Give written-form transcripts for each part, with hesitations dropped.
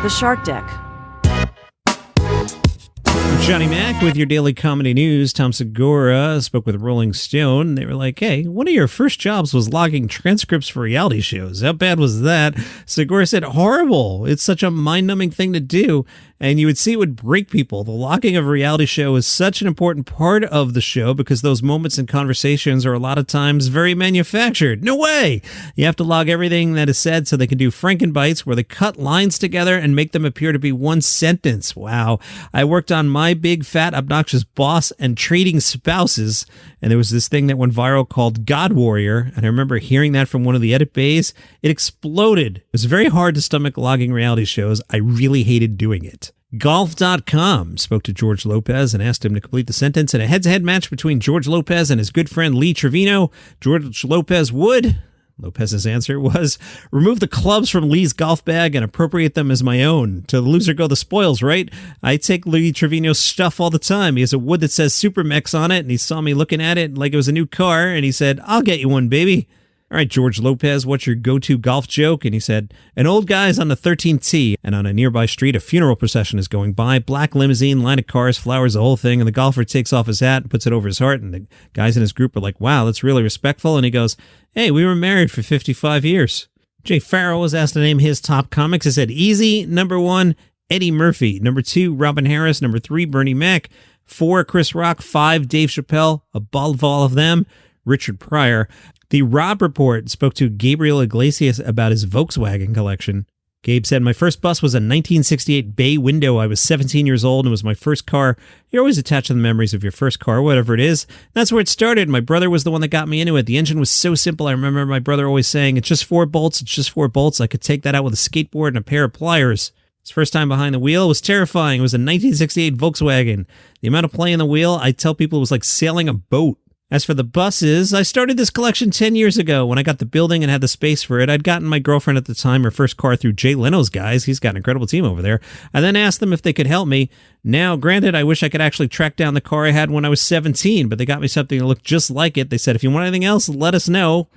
The Shark Deck. Johnny Mac with your daily comedy news. Tom Segura spoke with Rolling Stone. They were like, hey, one of your first jobs was logging transcripts for reality shows. How bad was that? Segura said, horrible. It's such a mind-numbing thing to do, and you would see it would break people. The logging of a reality show is such an important part of the show because those moments and conversations are a lot of times very manufactured. No way! You have to log everything that is said so they can do Frankenbites where they cut lines together and make them appear to be one sentence. Wow. I worked on My Big Fat Obnoxious Boss and Trading Spouses, and there was this thing that went viral called God Warrior, and I remember hearing that from one of the edit bays. It exploded. It was very hard to stomach logging reality shows. I really hated doing it. Golf.com spoke to George Lopez and asked him to complete the sentence in a head-to-head match between George Lopez and his good friend Lee Trevino. George Lopez would... Lopez's answer was, remove the clubs from Lee's golf bag and appropriate them as my own. To the loser go the spoils, right? I take Lee Trevino's stuff all the time. He has a wood that says Supermex on it, and he saw me looking at it like it was a new car, and he said, I'll get you one, baby. All right, George Lopez, what's your go-to golf joke? And he said, an old guy's on the 13th tee, and on a nearby street, a funeral procession is going by. Black limousine, line of cars, flowers, the whole thing. And the golfer takes off his hat and puts it over his heart. And the guys in his group are like, wow, that's really respectful. And he goes, hey, we were married for 55 years. Jay Farrell was asked to name his top comics. He said, easy, number 1, Eddie Murphy. Number 2, Robin Harris. Number 3, Bernie Mac. 4, Chris Rock. 5, Dave Chappelle. Above all of them, Richard Pryor. The Rob Report spoke to Gabriel Iglesias about his Volkswagen collection. Gabe said, my first bus was a 1968 bay window. I was 17 years old and it was my first car. You're always attached to the memories of your first car, whatever it is. That's where it started. My brother was the one that got me into it. The engine was so simple. I remember my brother always saying, it's just 4 bolts. It's just 4 bolts. I could take that out with a skateboard and a pair of pliers. His first time behind the wheel was terrifying. It was a 1968 Volkswagen. The amount of play in the wheel, I tell people it was like sailing a boat. As for the buses, I started this collection 10 years ago when I got the building and had the space for it. I'd gotten my girlfriend at the time her first car through Jay Leno's guys. He's got an incredible team over there. I then asked them if they could help me. Now, granted, I wish I could actually track down the car I had when I was 17, but they got me something that looked just like it. They said, if you want anything else, let us know.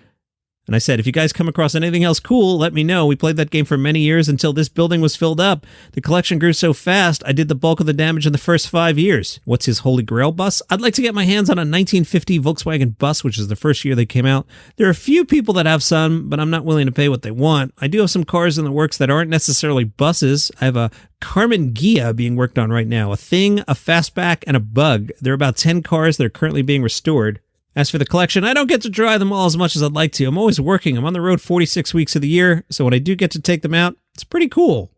And I said, if you guys come across anything else cool, let me know. We played that game for many years until this building was filled up. The collection grew so fast, I did the bulk of the damage in the first 5 years. What's his Holy Grail bus? I'd like to get my hands on a 1950 Volkswagen bus, which is the first year they came out. There are a few people that have some, but I'm not willing to pay what they want. I do have some cars in the works that aren't necessarily buses. I have a Carmen Ghia being worked on right now, a Thing, a Fastback, and a Bug. There are about 10 cars that are currently being restored. As for the collection, I don't get to drive them all as much as I'd like to. I'm always working. I'm on the road 46 weeks of the year, so when I do get to take them out, it's pretty cool.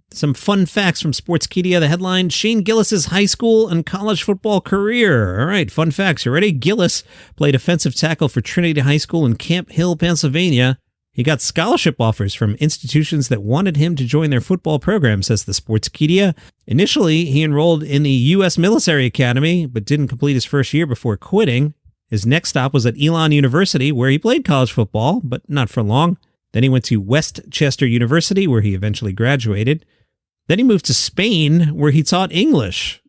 Some fun facts from Sportskeeda. The headline, Shane Gillis's high school and college football career. All right, fun facts. You ready? Gillis played offensive tackle for Trinity High School in Camp Hill, Pennsylvania. He got scholarship offers from institutions that wanted him to join their football program, says the Sportskeeda. Initially, he enrolled in the U.S. Military Academy, but didn't complete his first year before quitting. His next stop was at Elon University, where he played college football, but not for long. Then he went to West Chester University, where he eventually graduated. Then he moved to Spain, where he taught English.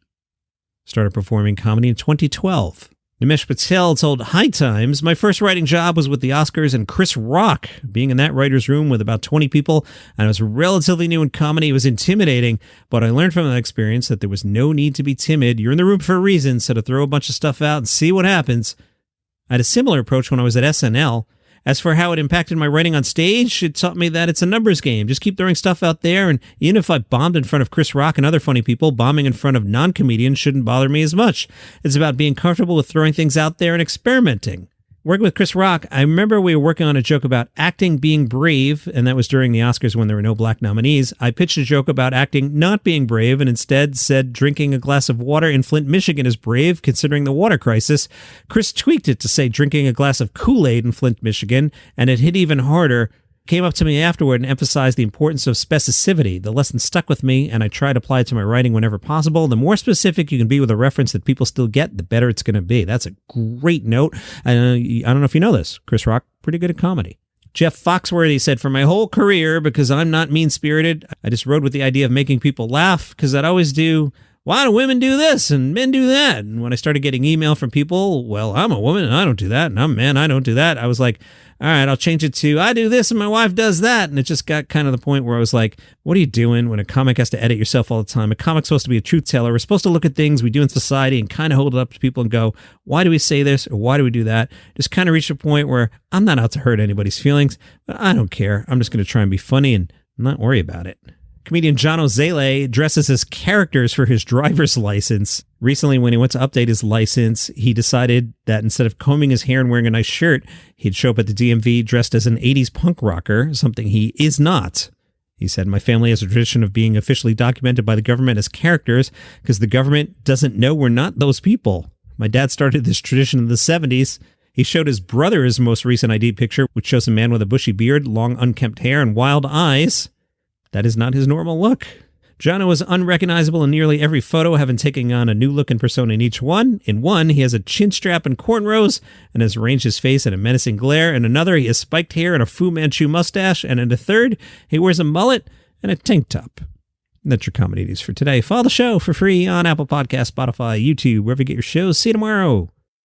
Started performing comedy in 2012. Nimesh Patel told High Times, my first writing job was with the Oscars and Chris Rock. Being in that writer's room with about 20 people, and I was relatively new in comedy, it was intimidating, but I learned from that experience that there was no need to be timid. You're in the room for a reason, so to throw a bunch of stuff out and see what happens. I had a similar approach when I was at SNL. As for how it impacted my writing on stage, it taught me that it's a numbers game. Just keep throwing stuff out there, and even if I bombed in front of Chris Rock and other funny people, bombing in front of non-comedians shouldn't bother me as much. It's about being comfortable with throwing things out there and experimenting. Working with Chris Rock, I remember we were working on a joke about acting being brave, and that was during the Oscars when there were no black nominees. I pitched a joke about acting not being brave and instead said drinking a glass of water in Flint, Michigan is brave considering the water crisis. Chris tweaked it to say drinking a glass of Kool-Aid in Flint, Michigan, and it hit even harder. Came up to me afterward and emphasized the importance of specificity. The lesson stuck with me, and I try to apply it to my writing whenever possible. The more specific you can be with a reference that people still get, the better it's going to be. That's a great note. I don't know if you know this. Chris Rock, pretty good at comedy. Jeff Foxworthy said, for my whole career, because I'm not mean-spirited, I just rode with the idea of making people laugh, because I'd always do why do women do this and men do that? And when I started getting email from people, well, I'm a woman and I don't do that. And I'm a man, I don't do that. I was like, all right, I'll change it to I do this and my wife does that. And it just got kind of the point where I was like, what are you doing when a comic has to edit yourself all the time? A comic's supposed to be a truth teller. We're supposed to look at things we do in society and kind of hold it up to people and go, why do we say this or why do we do that? Just kind of reached a point where I'm not out to hurt anybody's feelings, but I don't care. I'm just going to try and be funny and not worry about it. Comedian John Ozele dresses as characters for his driver's license. Recently, when he went to update his license, he decided that instead of combing his hair and wearing a nice shirt, he'd show up at the DMV dressed as an 80s punk rocker, something he is not. He said, my family has a tradition of being officially documented by the government as characters because the government doesn't know we're not those people. My dad started this tradition in the 70s. He showed his brother his most recent ID picture, which shows a man with a bushy beard, long unkempt hair, and wild eyes. That is not his normal look. Jono is unrecognizable in nearly every photo, having taken on a new look and persona in each one. In one, he has a chin strap and cornrows and has arranged his face in a menacing glare. In another, he has spiked hair and a Fu Manchu mustache. And in a third, he wears a mullet and a tank top. And that's your comedy news for today. Follow the show for free on Apple Podcasts, Spotify, YouTube, wherever you get your shows. See you tomorrow.